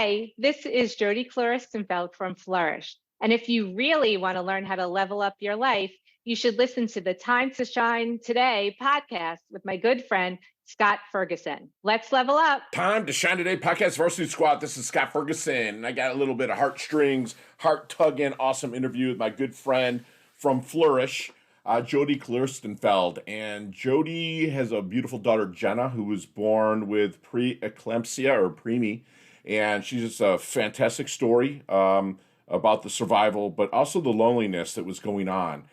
Hey, this is Jodi Klaristenfeld from Flourish. And if you really want to learn how to level up your life, you should listen to the Time to Shine Today podcast with my good friend, Scott Ferguson. Let's level up. Time to Shine Today podcast Varsity Squad. This is Scott Ferguson, and I got a little bit of heartstrings, heart-tugging, awesome interview with my good friend from Flourish, Jodi Klaristenfeld. And Jodi has a beautiful daughter, Jenna, who was born with preeclampsia or preemie. And she's just a fantastic story about the survival, but also the loneliness that was going on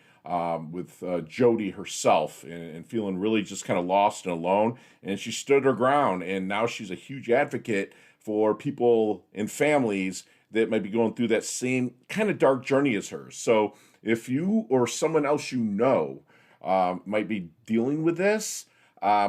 with Jodi herself and feeling really just kind of lost and alone. And she stood her ground, and now she's a huge advocate for people and families that might be going through that same kind of dark journey as hers. So if you or someone else you know might be dealing with this,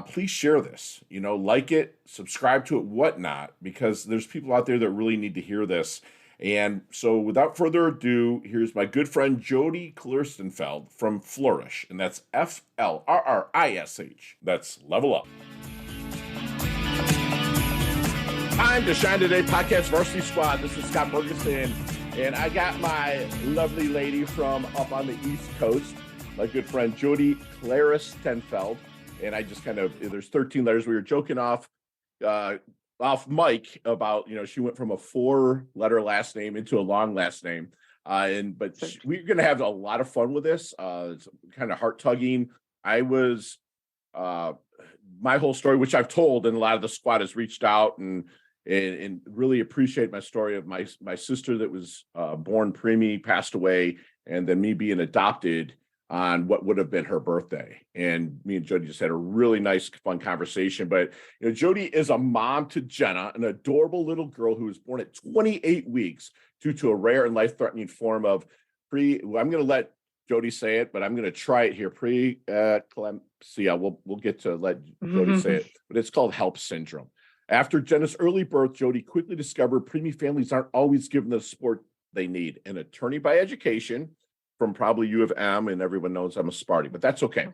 please share this, like it, subscribe to it, whatnot, because there's people out there that really need to hear this. And so without further ado, here's my good friend Jodi Klaristenfeld from Flourish, and that's FLRRISH. That's Level Up. Time to Shine Today podcast Varsity Squad. This is Scott Ferguson, and I got my lovely lady from up on the East Coast, my good friend Jodi Klaristenfeld. And I just there's 13 letters. We were joking off mic about, she went from a 4-letter last name into a long last name. We're going to have a lot of fun with this. It's kind of heart tugging. I was, my whole story, which I've told, and a lot of the squad has reached out and really appreciate my story of my sister that was born preemie, passed away, and then me being adopted on what would have been her birthday. And me and Jodi just had a really nice, fun conversation. But Jodi is a mom to Jenna, an adorable little girl who was born at 28 weeks due to a rare and life-threatening form of I'm going to let Jodi say it, but I'm going to try it here. Preeclampsia. We'll get to let Jodi say it, but it's called HELLP Syndrome. After Jenna's early birth, Jodi quickly discovered preemie families aren't always given the support they need. An attorney by education, from probably U of M, and everyone knows I'm a Sparty, but that's okay.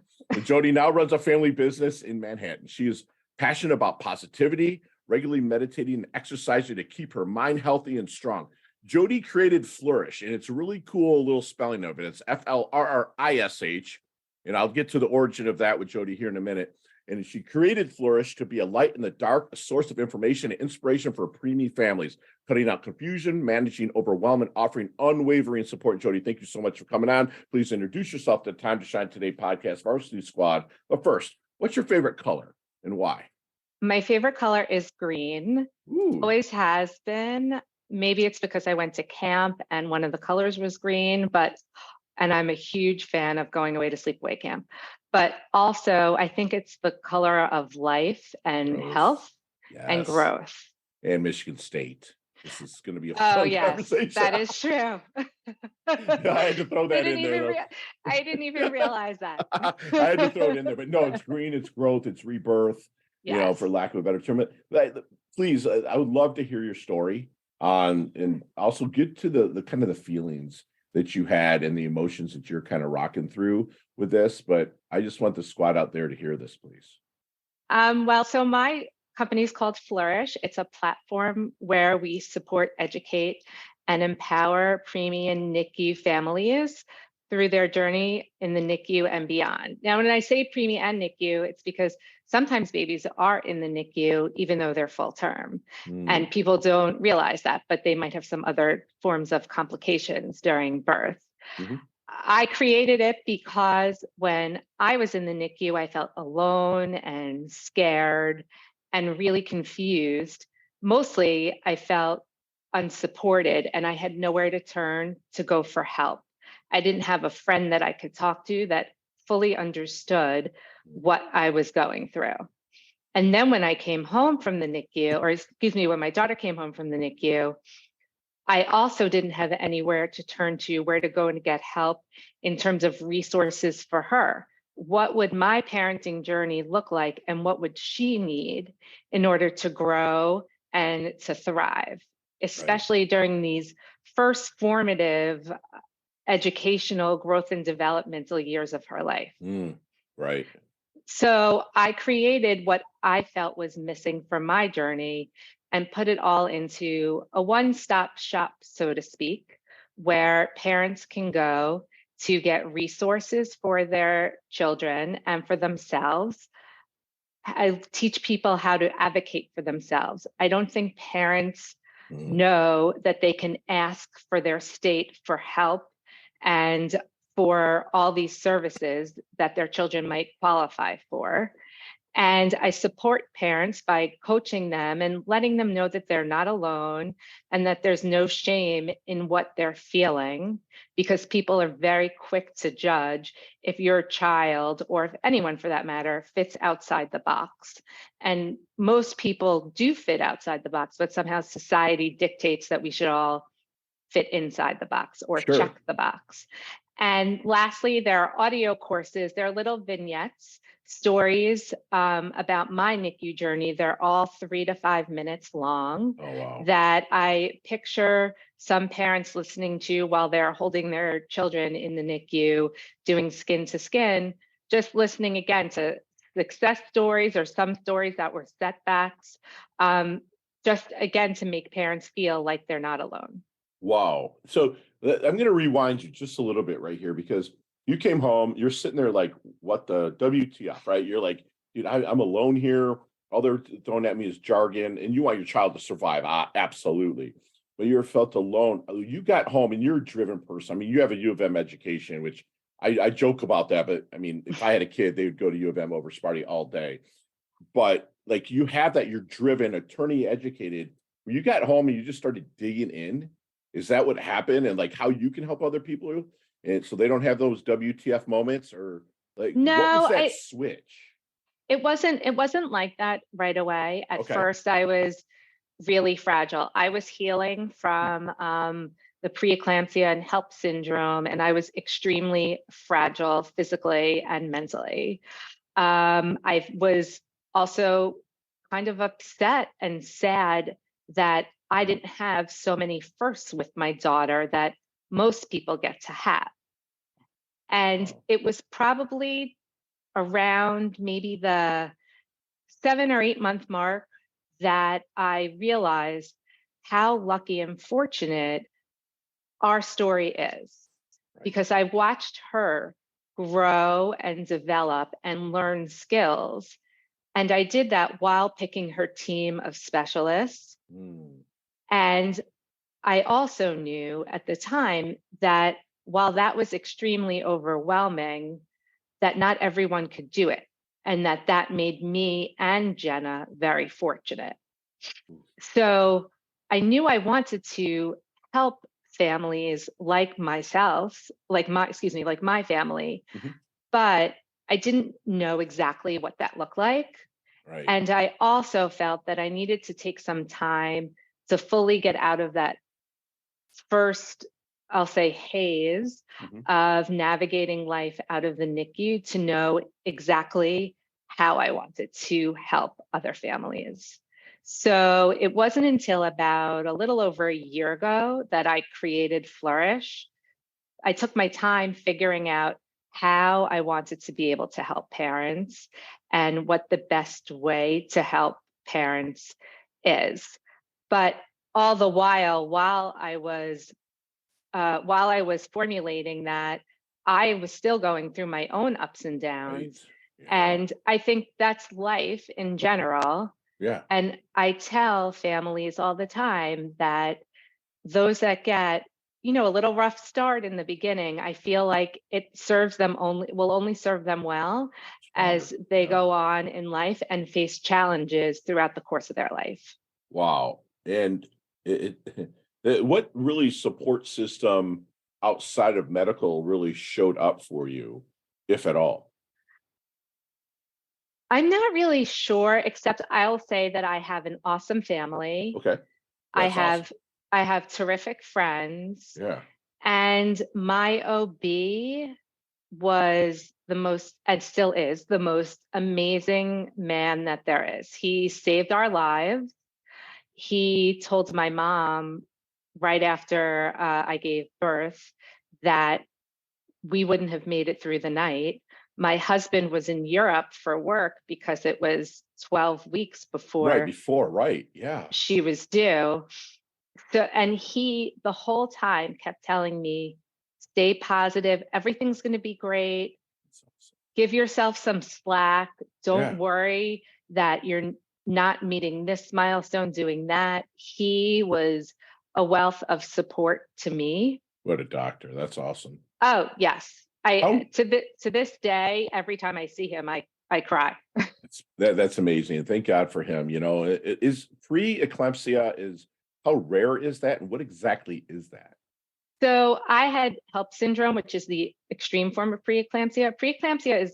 Jodi now runs a family business in Manhattan. She is passionate about positivity, regularly meditating and exercising to keep her mind healthy and strong. Jodi created Flourish, and it's a really cool little spelling of it. It's FLRRISH, and I'll get to the origin of that with Jodi here in a minute. And she created Flourish to be a light in the dark, a source of information and inspiration for preemie families, cutting out confusion, managing overwhelm, and offering unwavering support. Jodi, thank you so much for coming on. Please introduce yourself to Time to Shine Today podcast Varsity Squad. But first, what's your favorite color and why? My favorite color is green. Ooh. Always has been. Maybe it's because I went to camp and one of the colors was green, and I'm a huge fan of going away to sleepaway camp. But also, I think it's the color of life and health and growth. And Michigan State. This is going to be a fun conversation. That is true. I had to throw that in there. I didn't even realize that. I had to throw it in there. But no, it's green, it's growth, it's rebirth, for lack of a better term. But please, I would love to hear your story and also get to the kind of the feelings that you had and the emotions that you're kind of rocking through with this. But I just want the squad out there to hear this, please. So my company is called Flourish. It's a platform where we support, educate, and empower preemie and NICU families through their journey in the NICU and beyond. Now, when I say preemie and NICU, it's because sometimes babies are in the NICU, even though they're full term. And people don't realize that, but they might have some other forms of complications during birth. I created it because when I was in the NICU, I felt alone and scared and really confused. Mostly, I felt unsupported and I had nowhere to turn to go for help. I didn't have a friend that I could talk to that fully understood what I was going through. And then when I came home from the NICU, when my daughter came home from the NICU, I also didn't have anywhere to turn to, where to go and get help in terms of resources for her. What would my parenting journey look like, and what would she need in order to grow and to thrive, especially during these first formative educational growth and developmental years of her life. Right. So I created what I felt was missing from my journey and put it all into a one-stop shop, so to speak, where parents can go to get resources for their children and for themselves. I teach people how to advocate for themselves. I don't think parents know that they can ask for their state for help and for all these services that their children might qualify for. And I support parents by coaching them and letting them know that they're not alone and that there's no shame in what they're feeling, because people are very quick to judge if your child, or if anyone for that matter, fits outside the box. And most people do fit outside the box, but somehow society dictates that we should all fit inside the box or check the box. And lastly, there are audio courses. There are little vignettes, stories about my NICU journey. They're all 3 to 5 minutes long that I picture some parents listening to while they're holding their children in the NICU, doing skin to skin, just listening again to success stories or some stories that were setbacks, just again to make parents feel like they're not alone. Wow. So I'm going to rewind you just a little bit right here, because you came home, you're sitting there like, what the WTF, right? You're like, dude, I'm alone here. All they're throwing at me is jargon, and you want your child to survive. Absolutely. But you felt alone. You got home and you're a driven person. I mean, you have a U of M education, which I joke about that, but I mean, if I had a kid, they would go to U of M over Sparty all day. But like, you have that, you're driven, attorney educated. When you got home and you just started digging in, is that what happened? And like, how you can help other people, and so they don't have those WTF moments? Or like, no, what was that switch? It wasn't like that right away. At first, I was really fragile. I was healing from the preeclampsia and HELLP syndrome, and I was extremely fragile physically and mentally. I was also kind of upset and sad that I didn't have so many firsts with my daughter that most people get to have. And it was probably around maybe the 7 or 8 month mark that I realized how lucky and fortunate our story is, because I watched her grow and develop and learn skills. And I did that while picking her team of specialists. And I also knew at the time that while that was extremely overwhelming, that not everyone could do it, and that made me and Jenna very fortunate. So I knew I wanted to help families like myself, like my family, but I didn't know exactly what that looked like. And I also felt that I needed to take some time to fully get out of that first, I'll say, haze of navigating life out of the NICU to know exactly how I wanted to help other families. So it wasn't until about a little over a year ago that I created Flourish. I took my time figuring out how I wanted to be able to help parents and what the best way to help parents is. But all the while I was formulating that, I was still going through my own ups and downs. And I think that's life in general. And I tell families all the time that those that get, a little rough start in the beginning, I feel like it will only serve them well as they go on in life and face challenges throughout the course of their life. Wow. And what really support system outside of medical really showed up for you, if at all? I'm not really sure, except I'll say that I have an awesome family. Okay. I have terrific friends. Yeah. And my OB was the most, and still is, the most amazing man that there is. He saved our lives. He told my mom right after I gave birth that we wouldn't have made it through the night, My husband was in Europe for work because it was 12 weeks Right before before, right. Yeah. she was due. So, and he the whole time kept telling me, stay positive, everything's going to be great. That's awesome. Give yourself some slack. Don't Yeah. worry that you're not meeting this milestone, doing that. He was a wealth of support to me. What a doctor. That's awesome. Oh, yes. How To this day, every time I see him, I cry. that's amazing. And thank God for him. You know, it is preeclampsia is how rare is that? And what exactly is that? So I had HELLP syndrome, which is the extreme form of preeclampsia. Preeclampsia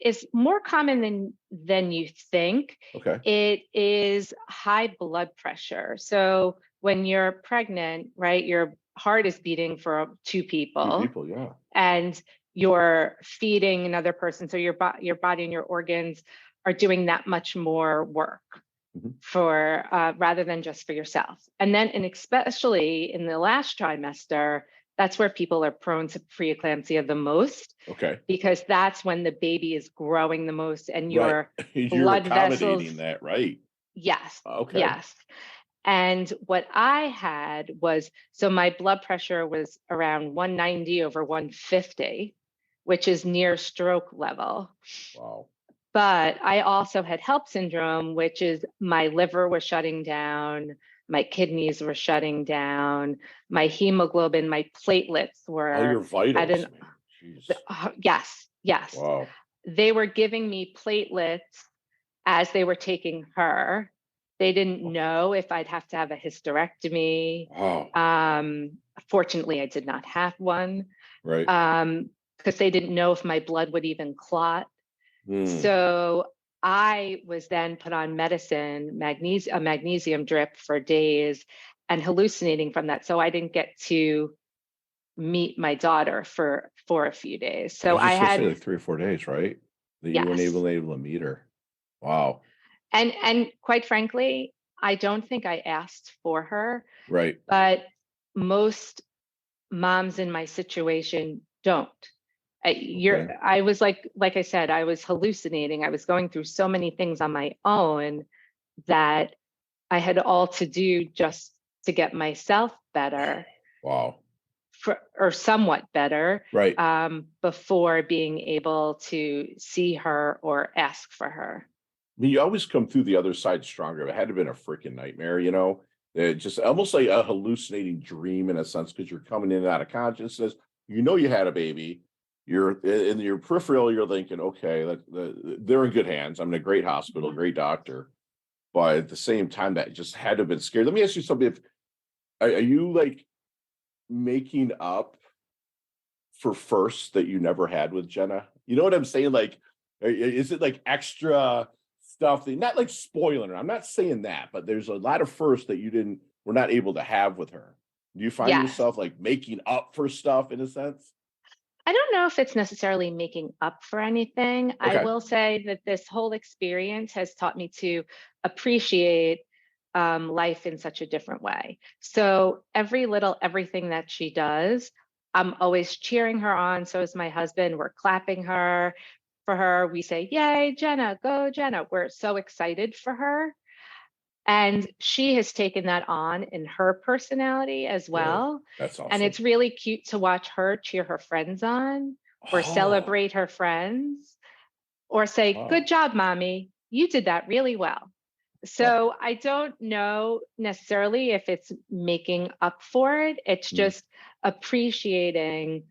is more common than you think. Okay. It is high blood pressure. So when you're pregnant, right, your heart is beating for two Two people, people, yeah. and you're feeding another person. So your body and your organs are doing that much more work for rather than just for yourself. And then, and especially in the last trimester, that's where people are prone to preeclampsia the most, Okay. because that's when the baby is growing the most and Right. your You're blood vessels. accommodating that, right? Yes. Okay. Yes. And what I had was, so my blood pressure was around 190 over 150, which is near stroke level. Wow. But I also had HELLP syndrome, which is my liver was shutting down, my kidneys were shutting down, my hemoglobin, my platelets All your were at vitals, an, man. Jeez. yes, yes. Wow. They were giving me platelets as they were taking her. They didn't know if I'd have to have a hysterectomy. Wow. Fortunately, I did not have one. Right. Because they didn't know if my blood would even clot. So I was then put on medicine, a magnesium drip for days, and hallucinating from that. So I didn't get to meet my daughter for a few days. I So was I just gonna say had, like 3 or 4 days, right? That you weren't yes. able to meet her. Wow. And quite frankly, I don't think I asked for her, Right. but most moms in my situation don't. Okay. I was like I said, I was hallucinating. I was going through so many things on my own that I had all to do just to get myself better Wow. or somewhat better, Right. before being able to see her or ask for her. I mean, you always come through the other side stronger. It had to have been a freaking nightmare, you know? It just almost like a hallucinating dream in a sense, because you're coming in and out of consciousness. You know you had a baby. You're in your peripheral, you're thinking, okay, they're in good hands. I'm in a great hospital, great doctor. But at the same time, that just had to have been scary. Let me ask you something. If are you like making up for firsts that you never had with Jenna? You know what I'm saying? Like, is it like extra stuff that not like spoiling her? I'm not saying that, but there's a lot of firsts that you were not able to have with her. Do you find Yes. yourself like making up for stuff in a sense? I don't know if it's necessarily making up for anything. I Okay. will say that this whole experience has taught me to appreciate life in such a different way. So everything that she does, I'm always cheering her on. So is my husband. We're clapping her for her. We say, "Yay, Jenna, go, Jenna." We're so excited for her. And she has taken that on in her personality as Good. well. That's And awesome. it's really cute to watch her cheer her friends on or Oh, celebrate her friends or say, wow. "Good job, mommy. You did that really well." Wow. So I don't know necessarily if it's making up for it. It's Mm. just appreciating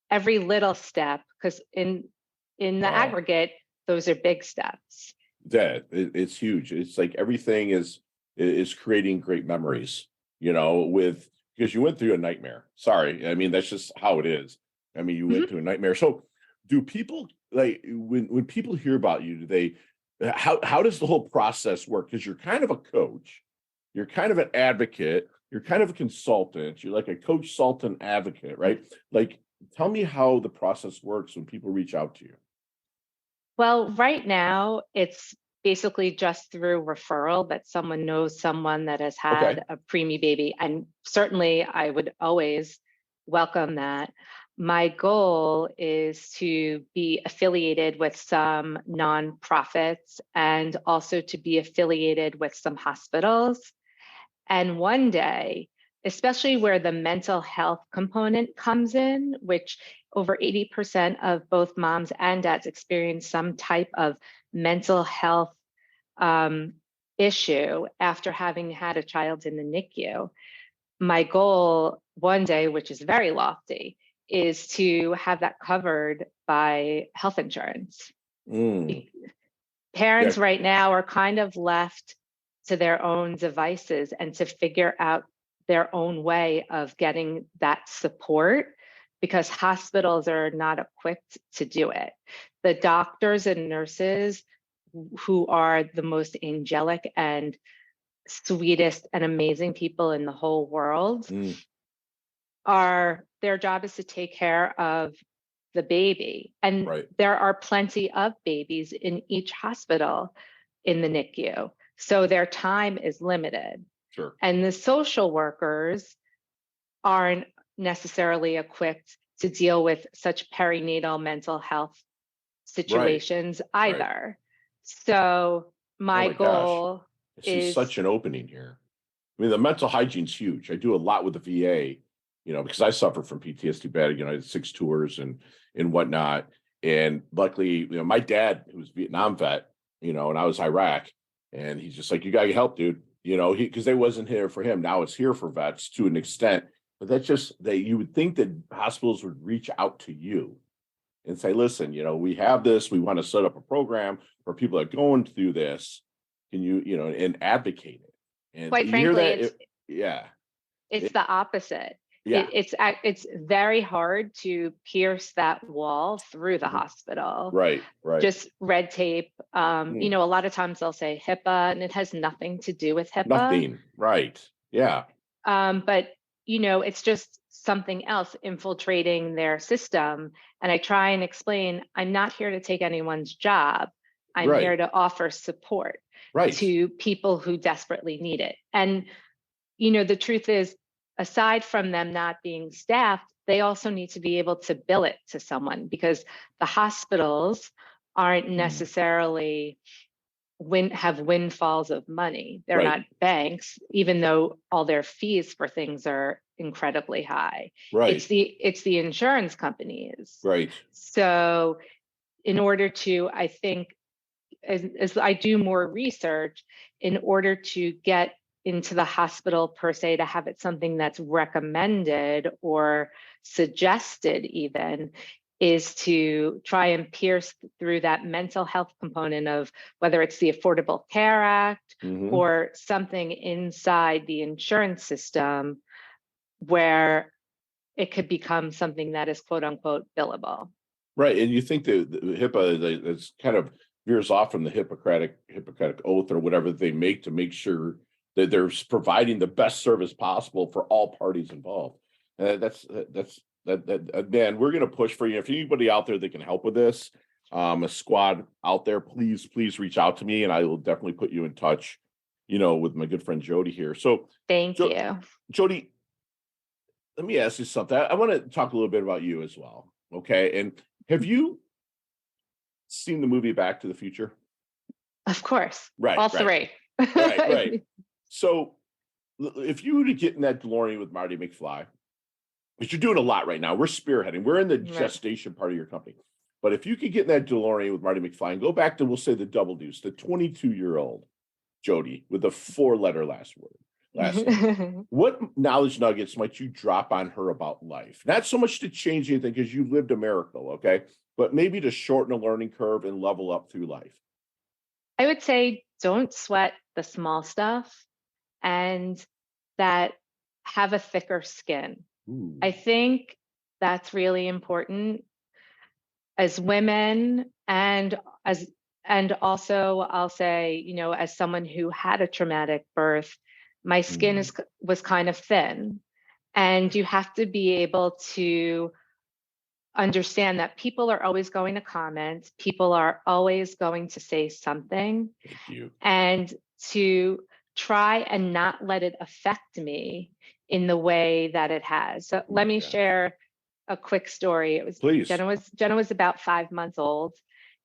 every little step, because in the Wow. aggregate, those are big steps. It's huge. It's like everything is creating great memories, you know, with because you went through a nightmare. Sorry. I mean, that's just how it is. I mean, you went Mhm. through a nightmare. So do people like when people hear about you, do they how does the whole process work? Because you're kind of a coach, you're kind of an advocate, you're kind of a consultant, you're like a coach, consultant, advocate, right? Like, tell me how the process works when people reach out to you. Well, right now, it's basically just through referral that someone knows someone that has Okay. had a preemie baby. And certainly, I would always welcome that. my goal is to be affiliated with some nonprofits and also to be affiliated with some hospitals. And one day, especially where the mental health component comes in, which over 80% of both moms and dads experience some type of mental health issue after having had a child in the NICU. My goal one day, which is very lofty, is to have that covered by health insurance. Parents right now are kind of left to their own devices and to figure out their own way of getting that support, because hospitals are not equipped to do it. The doctors and nurses, who are the most angelic and sweetest and amazing people in the whole world, their job is to take care of the baby. And there are plenty of babies in each hospital in the NICU. So their time is limited. Sure. And the social workers aren't necessarily equipped to deal with such perinatal mental health situations either. So my goal is such an opening here. I mean, the mental hygiene's huge. I do a lot with the VA, you know, because I suffer from PTSD bad, you know, I had 6 tours and whatnot. And luckily, you know, my dad, who was a Vietnam vet, you know, and I was Iraq, and he's just like, you got to get help, dude. You know, because they wasn't here for him. Now it's here for vets to an extent. But that's just that you would think that hospitals would reach out to you and say, listen, you know, we have this. We want to set up a program for people that are going through this. Can you, you know, and advocate it. And quite frankly, it's the opposite. Yeah. It's very hard to pierce that wall through the hospital. Right. Just red tape. You know, a lot of times they'll say HIPAA, and it has nothing to do with HIPAA. Nothing. Right. Yeah. But, you know, it's just something else infiltrating their system. And I try and explain, I'm not here to take anyone's job. I'm here to offer support to people who desperately need it. And, you know, the truth is, aside from them not being staffed, they also need to be able to bill it to someone, because the hospitals aren't necessarily have windfalls of money. They're not banks, even though all their fees for things are incredibly high. It's the insurance companies. So in order to, I think, as I do more research, in order to get into the hospital per se, to have it something that's recommended or suggested even, is to try and pierce through that mental health component of whether it's the Affordable Care Act or something inside the insurance system where it could become something that is quote unquote billable. Right. And you think that the HIPAA is kind of veers off from the Hippocratic oath or whatever they make to make sure that they're providing the best service possible for all parties involved. That's man, we're going to push for you. If anybody out there that can help with this, a squad out there, please reach out to me, and I will definitely put you in touch, you know, with my good friend Jodi here. So thank you, Jodi. Let me ask you something. I want to talk a little bit about you as well. Okay. And have you seen the movie Back to the Future? Of course. Right. All three. Right. So if you were to get in that DeLorean with Marty McFly, which you're doing a lot right now, we're spearheading, we're in the gestation part of your company. But if you could get in that DeLorean with Marty McFly and go back to, we'll say, the Double Deuce, the 22-year-old Jodi with a 4-letter last name, what knowledge nuggets might you drop on her about life? Not so much to change anything, because you lived a miracle, okay? But maybe to shorten a learning curve and level up through life. I would say don't sweat the small stuff, and that have a thicker skin. I think that's really important as women, and also I'll say, you know, as someone who had a traumatic birth, my skin was kind of thin, and you have to be able to understand that people are always going to comment, people are always going to say something. Thank you. And to try and not let it affect me in the way that it has. So let me share a quick story. It was Please. Jenna was about 5 months old,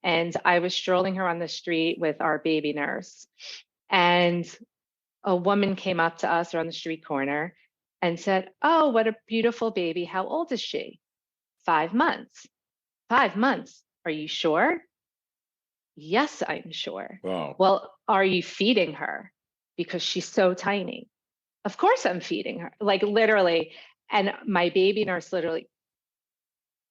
and I was strolling her on the street with our baby nurse. And a woman came up to us on the street corner and said, "Oh, what a beautiful baby. How old is she?" 5 months. 5 months. Are you sure? Yes, I'm sure. Wow. Well, are you feeding her? Because she's so tiny. Of course I'm feeding her, like literally. And my baby nurse literally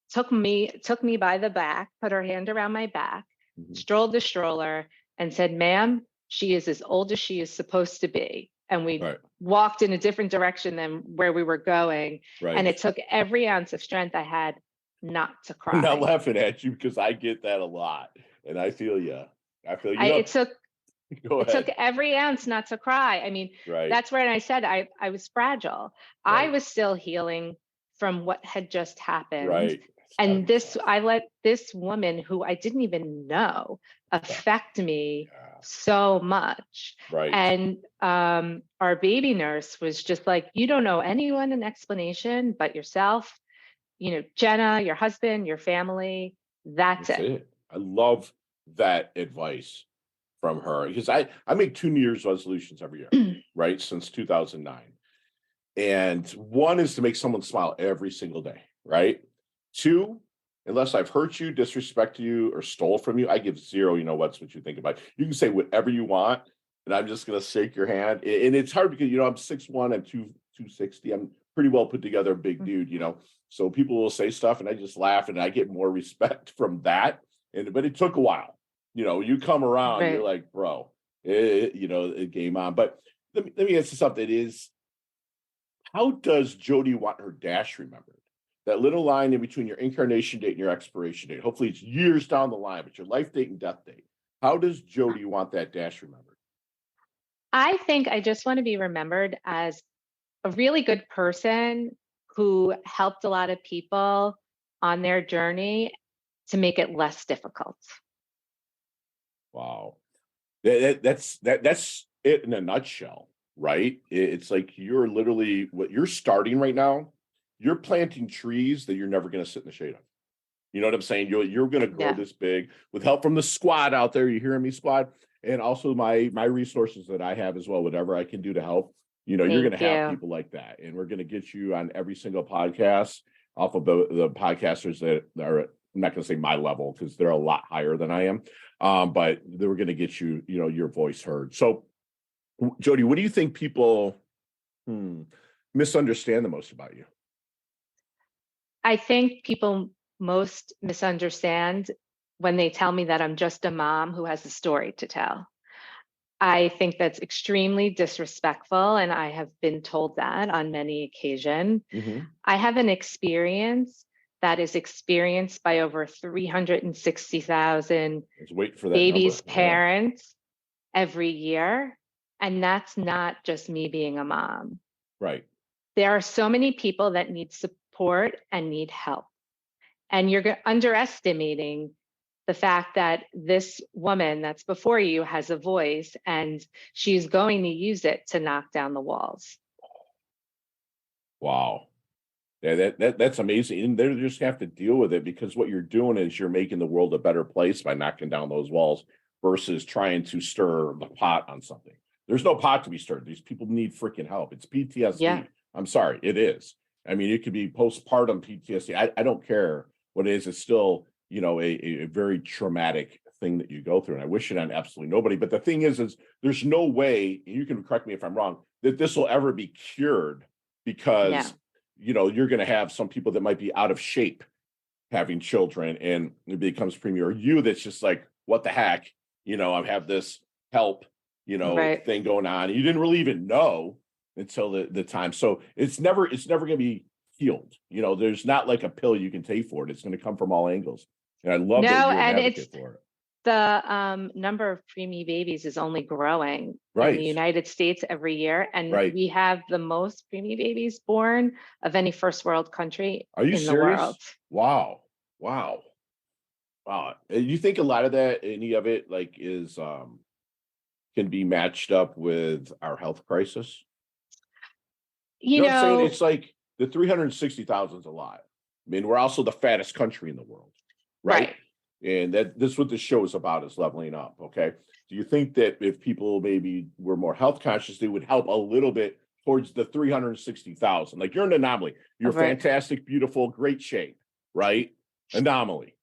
took me by the back, put her hand around my back, strolled the stroller, and said, "Ma'am, she is as old as she is supposed to be." And we walked in a different direction than where we were going. And it took every ounce of strength I had not to cry. I'm not laughing at you because I get that a lot, and I feel you. I feel you. It took every ounce not to cry. I mean, that's where I said I was fragile. I was still healing from what had just happened. And I let this woman who I didn't even know affect me so much. And our baby nurse was just like, "You don't owe anyone an explanation but yourself, Jenna, your husband, your family. That's it." I love that advice from her, because I make 2 New Year's resolutions every year, right? Since 2009. And one is to make someone smile every single day, right? 2, unless I've hurt you, disrespected you, or stole from you, I give 0, what you think about it. You can say whatever you want, and I'm just going to shake your hand. And it's hard because, I'm 6'1" and 260. I'm pretty well put together, big dude, So people will say stuff and I just laugh, and I get more respect from that. But it took a while. You come around, you're like, bro, it game on. But let me ask you something. How does Jodi want her dash remembered? That little line in between your incarnation date and your expiration date. Hopefully it's years down the line, but your life date and death date. How does Jodi want that dash remembered? I think I just want to be remembered as a really good person who helped a lot of people on their journey to make it less difficult. Wow. That's it in a nutshell, right? It's like you're literally, what you're starting right now, you're planting trees that you're never going to sit in the shade of. You know what I'm saying? You're going to grow this big with help from the squad out there. You hearing me, squad? And also my resources that I have as well, whatever I can do to help. You're going to have people like that. And we're going to get you on every single podcast off of the podcasters that are, I'm not going to say my level because they're a lot higher than I am. But they were going to get you, your voice heard. So, Jodi, what do you think people misunderstand the most about you? I think people most misunderstand when they tell me that I'm just a mom who has a story to tell. I think that's extremely disrespectful, and I have been told that on many occasions. I have an experience that is experienced by over 360,000 babies' parents every year. And that's not just me being a mom. Right. There are so many people that need support and need help. And you're underestimating the fact that this woman that's before you has a voice, and she's going to use it to knock down the walls. Wow. Yeah, that's amazing. And they just have to deal with it, because what you're doing is you're making the world a better place by knocking down those walls versus trying to stir the pot on something. There's no pot to be stirred. These people need freaking help. It's PTSD. Yeah. I'm sorry, it is. I mean, it could be postpartum PTSD. I don't care what it is. It's still, a very traumatic thing that you go through. And I wish it on absolutely nobody. But the thing is there's no way, and you can correct me if I'm wrong, that this will ever be cured, because you're going to have some people that might be out of shape having children, and it becomes preemie, or you that's just like, what the heck, I have this HELLP, thing going on. You didn't really even know until the time. So it's never going to be healed. There's not like a pill you can take for it. It's going to come from all angles. And I love that you're an advocate for it. The number of preemie babies is only growing in the United States every year. And we have the most preemie babies born of any first world country in the world. Wow. You think a lot of that, any of it, like, is can be matched up with our health crisis? You know what I'm saying? It's like the 360,000 is a lot. mean, we're also the fattest country in the world, right? And this is what the show is about, is leveling up. Okay. Do you think that if people maybe were more health conscious, they would help a little bit towards the 360,000? Like, you're an anomaly. You're fantastic, beautiful, great shape, right? Anomaly.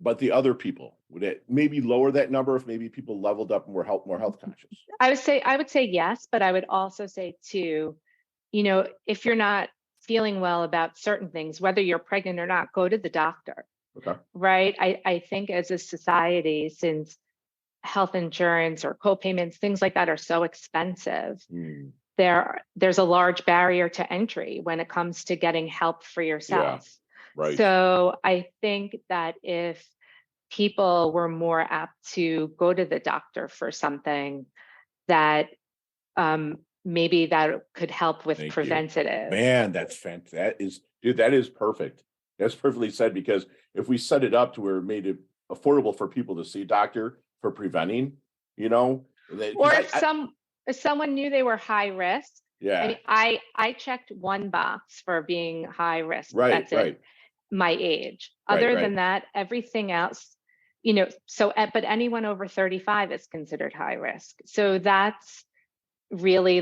But the other people, would it maybe lower that number if maybe people leveled up and were more health conscious? I would say yes, but I would also say too, if you're not feeling well about certain things, whether you're pregnant or not, go to the doctor. Okay. Right. I think as a society, since health insurance or co-payments, things like that are so expensive, there's a large barrier to entry when it comes to getting help for yourself. Yeah, right. So I think that if people were more apt to go to the doctor for something, that maybe that could help with preventative. Man, that's fantastic. That is perfect. That's perfectly said, because if we set it up to where it made it affordable for people to see a doctor for preventing, or if someone knew they were high risk. Yeah. I mean, I checked one box for being high risk. Right. That's right. it. My age. Other than that, everything else, but anyone over 35 is considered high risk. So that's really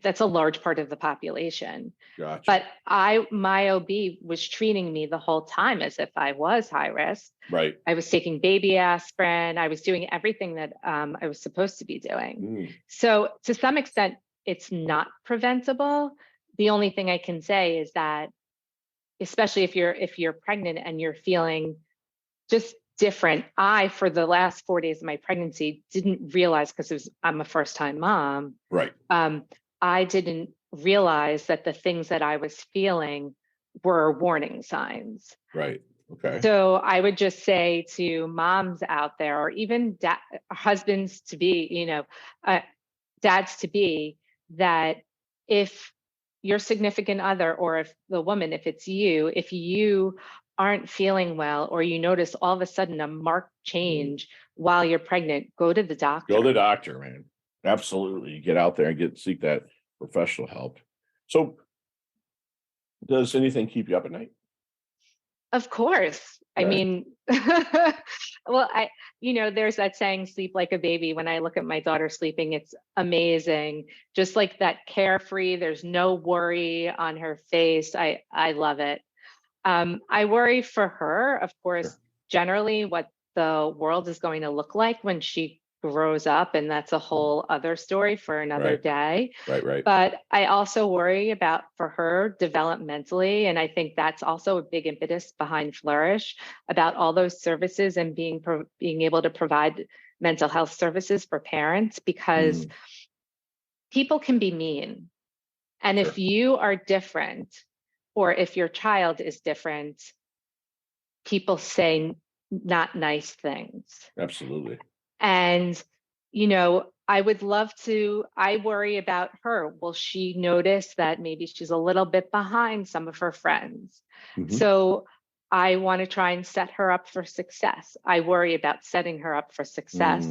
that's a large part of the population. Gotcha. But my OB was treating me the whole time as if I was high risk. Right. I was taking baby aspirin. I was doing everything that I was supposed to be doing. So to some extent, it's not preventable. The only thing I can say is that, especially if you're pregnant and you're feeling just different. For the last 4 days of my pregnancy, didn't realize, because I'm a first-time mom. Right. I didn't realize that the things that I was feeling were warning signs. Right. Okay. So I would just say to moms out there, or even husbands to be, dads to be, that if your significant other, or if the woman, if it's you, if you aren't feeling well, or you notice all of a sudden a marked change while you're pregnant, go to the doctor. Go to the doctor, man. Absolutely. Get out there and seek that professional help. So does anything keep you up at night? Of course. Right. I mean, well, there's that saying, sleep like a baby. When I look at my daughter sleeping, it's amazing. Just like that, carefree, there's no worry on her face. I love it. I worry for her, of course, generally what the world is going to look like when she grows up, and that's a whole other story for another day. Right. But I also worry about for her developmentally, and I think that's also a big impetus behind Flourish, about all those services and being able to provide mental health services for parents, because people can be mean. And if you are different, or if your child is different, people say not nice things. Absolutely. And, I worry about her. Will she notice that maybe she's a little bit behind some of her friends? So I want to try and set her up for success. I worry about setting her up for success.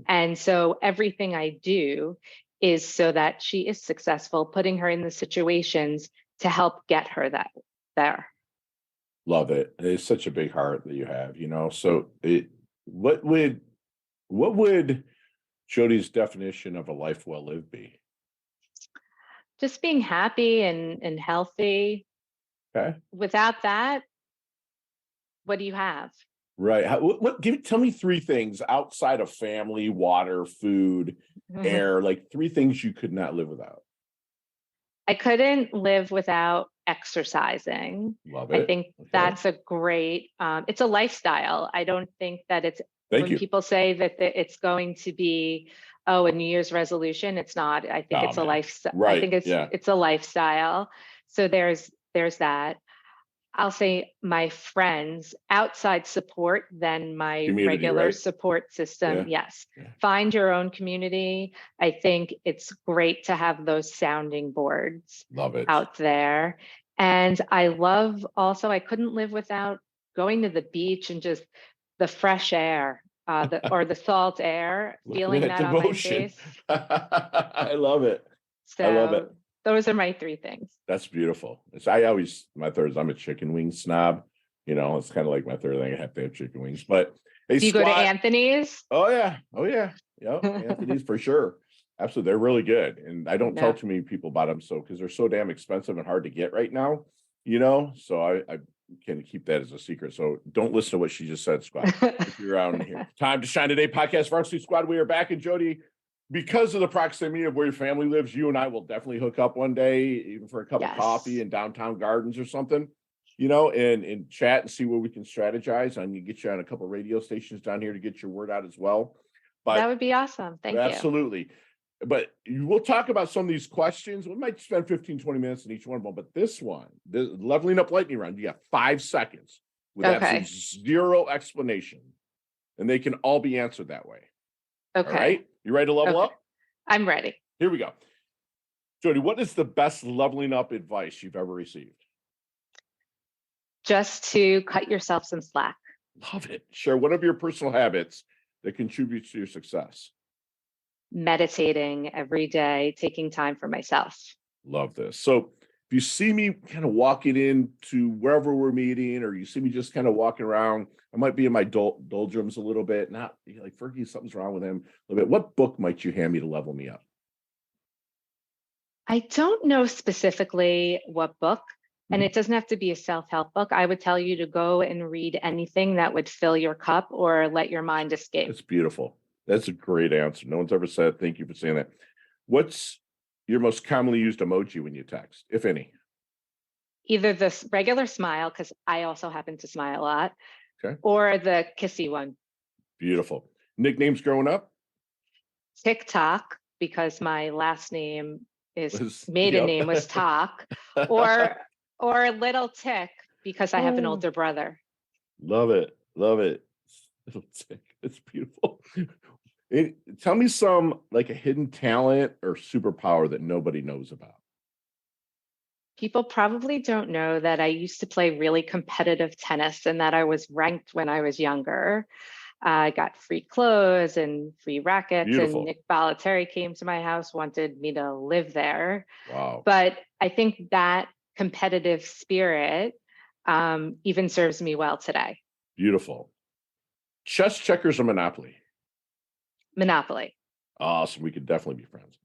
And so everything I do is so that she is successful, putting her in the situations to help get her there. Love it. It's such a big heart that you have, so what would Jodi's definition of a life well lived be? Just being happy and healthy. Okay. Without that, what do you have? Right. Tell me three things outside of family, water, food, air, like three things you could not live without. I couldn't live without exercising. Love it. I think that's a great, it's a lifestyle. I don't think that it's, people say that it's going to be, a New Year's resolution, it's not. I think it's a lifestyle. Right. I think it's a lifestyle. So there's that. I'll say my friends, outside support than my regular support system. Yes. Find your own community. I think it's great to have those sounding boards out there. And I love also, I couldn't live without going to the beach and just the fresh air, or the salt air, feeling that on my face. I love it. So I love it. those are my three things. That's beautiful. My third is I'm a chicken wing snob. It's kind of like my third thing. I have to have chicken wings. But hey, Do you go to Anthony's? Oh yeah. Yeah, Anthony's for sure. Absolutely. They're really good. And I don't tell too many people about them because they're so damn expensive and hard to get right now, so I can keep that as a secret. So don't listen to what she just said, Squad. If you're around here. Time to Shine Today podcast, Varsity Squad. We are back. And Jodi, because of the proximity of where your family lives, you and I will definitely hook up one day, even for a cup of coffee in downtown Gardens or something, and chat and see where we can strategize. I'm going to get you on a couple of radio stations down here to get your word out as well. But that would be awesome. Thank you. Absolutely. But we'll talk about some of these questions. We might spend 15, 20 minutes in each one of them. But this one, the leveling up lightning round, you got 5 seconds with absolutely zero explanation. And they can all be answered that way. Okay. All right. You ready to level up? I'm ready. Here we go. Jodi, what is the best leveling up advice you've ever received? Just to cut yourself some slack. Love it. Share one of your personal habits that contributes to your success. Meditating every day, taking time for myself. Love this. So if you see me kind of walking into wherever we're meeting, or you see me just kind of walking around, I might be in my doldrums a little bit, not like Fergie, something's wrong with him a little bit. What book might you hand me to level me up? I don't know specifically what book, and it doesn't have to be a self-help book. I would tell you to go and read anything that would fill your cup or let your mind escape. It's beautiful. That's a great answer. No one's ever said, thank you for saying that. What's your most commonly used emoji when you text, if any? Either the regular smile, because I also happen to smile a lot, or the kissy one. Beautiful. Nicknames growing up? TikTok, because my last name maiden name was Talk, or Little Tick, because I have an older brother. Love it. Little Tick. It's beautiful. Tell me some, like a hidden talent or superpower that nobody knows about. People probably don't know that I used to play really competitive tennis and that I was ranked when I was younger. I got free clothes and free rackets. Beautiful. And Nick Bollettieri came to my house, wanted me to live there. Wow. But I think that competitive spirit even serves me well today. Beautiful. Chess, checkers, or Monopoly? Monopoly. Awesome. We could definitely be friends.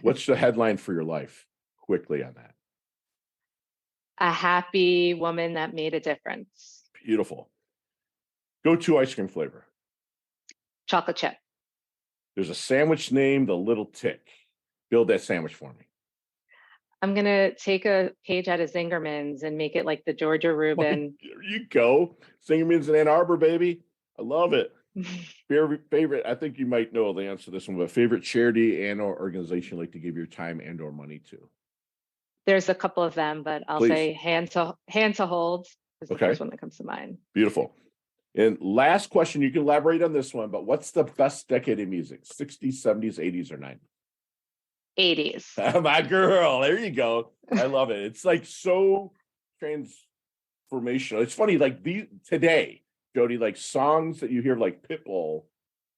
What's the headline for your life? Quickly on that. A happy woman that made a difference. Beautiful. Go-to ice cream flavor. Chocolate chip. There's a sandwich named the Little Tick. Build that sandwich for me. I'm going to take a page out of Zingerman's and make it like the Georgia Reuben. There you go. Zingerman's in Ann Arbor, baby. I love it. Favorite, I think you might know the answer to this one, but favorite charity and or organization like to give your time and or money to? There's a couple of them, but I'll say Hand to Hold is the first one that comes to mind. Beautiful. And last question, you can elaborate on this one, but what's the best decade of music? 60s, 70s, 80s, or 90s? 80s. My girl, there you go. I love it. It's like so transformational. It's funny, like today, Jodi, like songs that you hear, like Pitbull,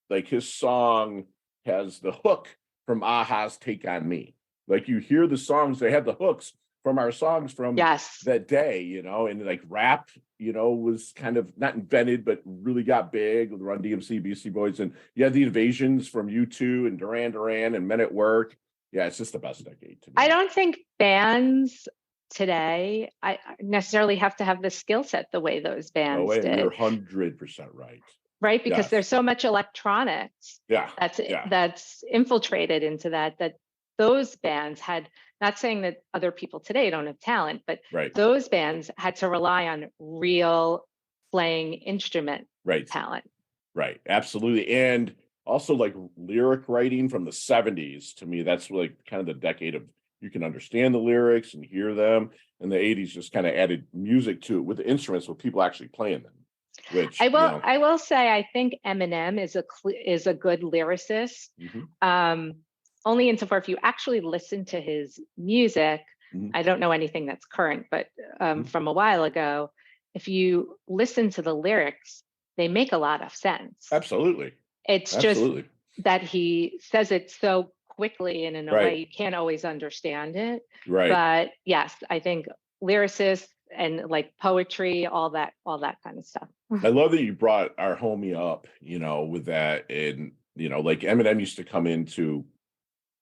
like his song has the hook from Aha's Take on Me. Like you hear the songs, they have the hooks from our songs from that day, and like rap, was kind of not invented, but really got big with Run DMC, Beastie Boys, and you had the Invasions from U2 and Duran Duran and Men at Work. Yeah, it's just the best decade to me. I don't think bands today I necessarily have to have the skill set the way those bands did. You're 100% right. Right, because there's so much electronics that's infiltrated into that those bands had, not saying that other people today don't have talent, but those bands had to rely on real playing instrument talent. Right, absolutely. And also like lyric writing from the 70s, to me, that's like kind of the decade of you can understand the lyrics and hear them. And the 80s just kind of added music to it with the instruments with people actually playing them. Which I will say I think Eminem is a good lyricist. Only insofar if you actually listen to his music, I don't know anything that's current, but from a while ago, if you listen to the lyrics, they make a lot of sense. Absolutely. It's just that he says it so quickly and in a Right. way you can't always understand it. Right. But yes, I think lyricists and like poetry, all that kind of stuff. I love that you brought our homie up, you know, with that. And, you know, like Eminem used to come into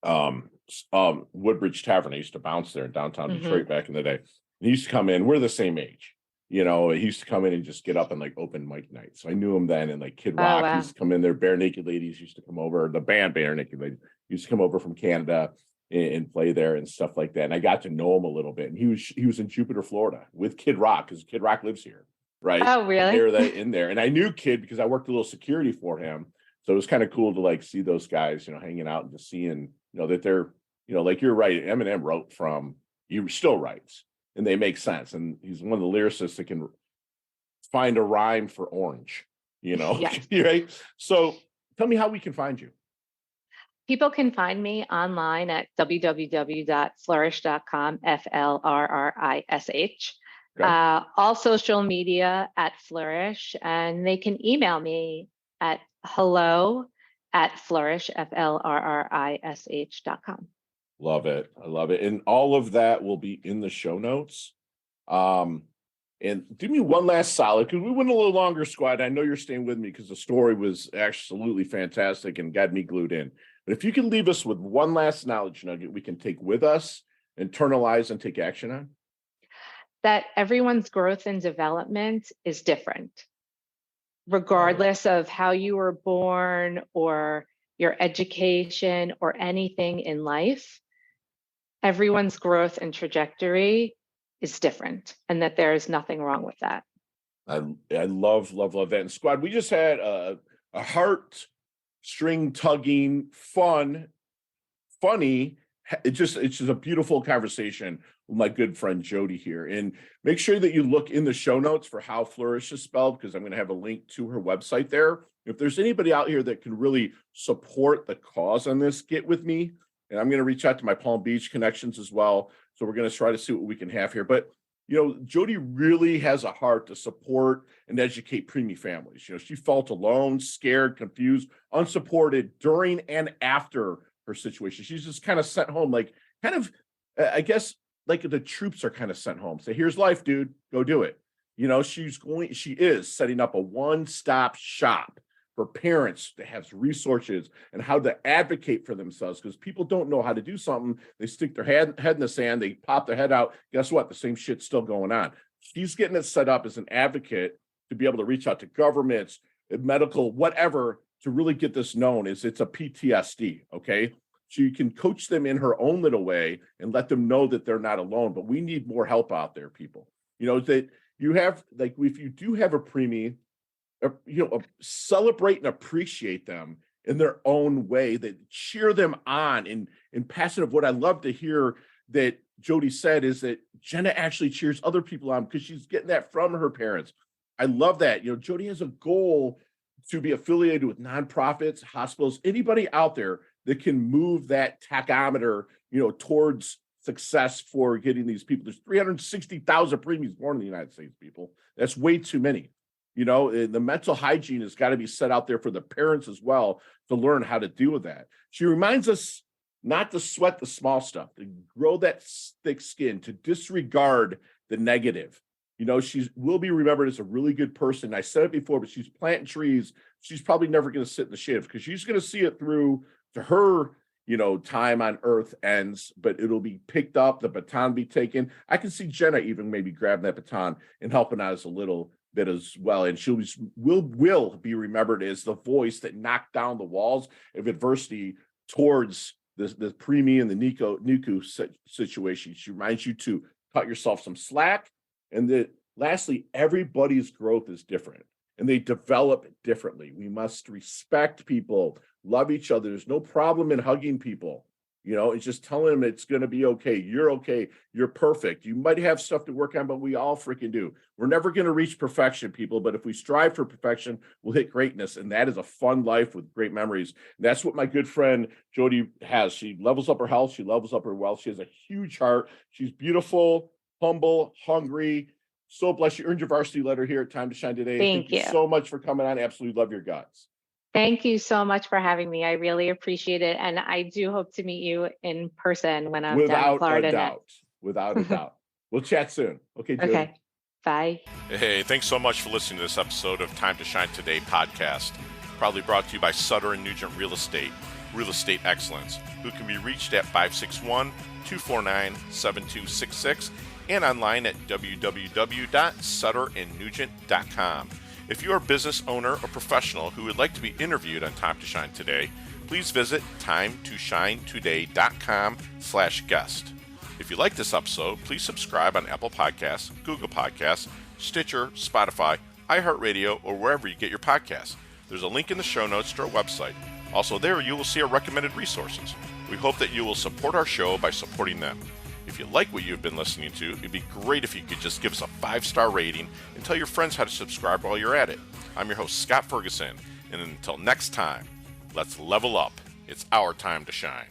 Woodbridge Tavern. I used to bounce there in downtown Detroit back in the day. And he used to come in, we're the same age. You know, he used to come in and just get up and like open mic night. So I knew him then, and like Kid Rock wow. used to come in there. Bare Naked Ladies used to come over. The band Bare Naked Ladies used to come over from Canada and play there and stuff like that. And I got to know him a little bit. And he was in Jupiter, Florida with Kid Rock, because Kid Rock lives here, right? Oh, really? They were in there. And I knew Kid because I worked a little security for him. So it was kind of cool to like see those guys, you know, hanging out and just seeing, you know, that they're, you know, like you're right. Eminem wrote from, he still writes, and they make sense. And he's one of the lyricists that can find a rhyme for orange, you know. Yes. Right? So tell me how we can find you. People can find me online at www.flourish.com, FLRRISH. Okay. All social media at Flourish, and they can email me at hello@flourish, FLRRISH.com. Love it. I love it. And all of that will be in the show notes. And do me one last solid, because we went a little longer, squad. I know you're staying with me because the story was absolutely fantastic and got me glued in. But if you can leave us with one last knowledge nugget we can take with us, internalize, and take action on. That everyone's growth and development is different, regardless of how you were born or your education or anything in life. Everyone's growth and trajectory is different, and that there is nothing wrong with that. I love that. And squad, we just had a heart string tugging, funny, it's just a beautiful conversation with my good friend Jodi here. And make sure that you look in the show notes for how Flourish is spelled, because I'm going to have a link to her website there. If there's anybody out here that can really support the cause on this, get with me. And I'm going to reach out to my Palm Beach connections as well. So we're going to try to see what we can have here. But, you know, Jodi really has a heart to support and educate preemie families. You know, she felt alone, scared, confused, unsupported during and after her situation. She's just kind of sent home, like, kind of, I guess, like the troops are kind of sent home. Say, here's life, dude, go do it. You know, she is setting up a one-stop shop for parents to have resources and how to advocate for themselves, because people don't know how to do something. They stick their head in the sand, they pop their head out. Guess what? The same shit's still going on. She's getting it set up as an advocate to be able to reach out to governments, medical, whatever, to really get this known. It's a PTSD, okay? So you can coach them in her own little way and let them know that they're not alone. But we need more help out there, people. You know, that you have, like, if you do have a preemie, celebrate and appreciate them in their own way, that cheer them on. And passing of what I love to hear that Jodi said is that Jenna actually cheers other people on because she's getting that from her parents. I love that. You know, Jodi has a goal to be affiliated with nonprofits, hospitals, anybody out there that can move that tachometer, you know, towards success for getting these people. There's 360,000 preemies born in the United States, people. That's way too many. You know, the mental hygiene has got to be set out there for the parents as well to learn how to deal with that. She reminds us not to sweat the small stuff, to grow that thick skin, to disregard the negative. You know, she will be remembered as a really good person. I said it before, but she's planting trees. She's probably never going to sit in the shade because she's going to see it through to her, you know, time on earth ends, but it'll be picked up, the baton be taken. I can see Jenna even maybe grabbing that baton and helping out as a little bit as well. And she will be remembered as the voice that knocked down the walls of adversity towards the preemie and the NICU situation. She reminds you to cut yourself some slack. And that lastly, everybody's growth is different and they develop differently. We must respect people, love each other. There's no problem in hugging people. You know, it's just telling them it's going to be okay. You're perfect. You might have stuff to work on, but we all freaking do. We're never going to reach perfection, people. But if we strive for perfection, we'll hit greatness. And that is a fun life with great memories. And that's what my good friend Jodi has. She levels up her health. She levels up her wealth. She has a huge heart. She's beautiful, humble, hungry. So blessed. You earned your varsity letter here at Time to Shine today. Thank you so much for coming on. Absolutely love your guts. Thank you so much for having me. I really appreciate it. And I do hope to meet you in person when I'm down in Florida next. Without a doubt. We'll chat soon. Okay, Jodi. Okay. Bye. Hey, thanks so much for listening to this episode of Time to Shine Today podcast. Proudly brought to you by Sutter and Nugent Real Estate Excellence, who can be reached at 561-249-7266 and online at www.sutterandnugent.com. If you are a business owner or professional who would like to be interviewed on Time to Shine Today, please visit timetoshinetoday.com/guest. If you like this episode, please subscribe on Apple Podcasts, Google Podcasts, Stitcher, Spotify, iHeartRadio, or wherever you get your podcasts. There's a link in the show notes to our website. Also there, you will see our recommended resources. We hope that you will support our show by supporting them. If you like what you've been listening to, it'd be great if you could just give us a 5-star rating and tell your friends how to subscribe while you're at it. I'm your host, Scott Ferguson, and until next time, let's level up. It's our time to shine.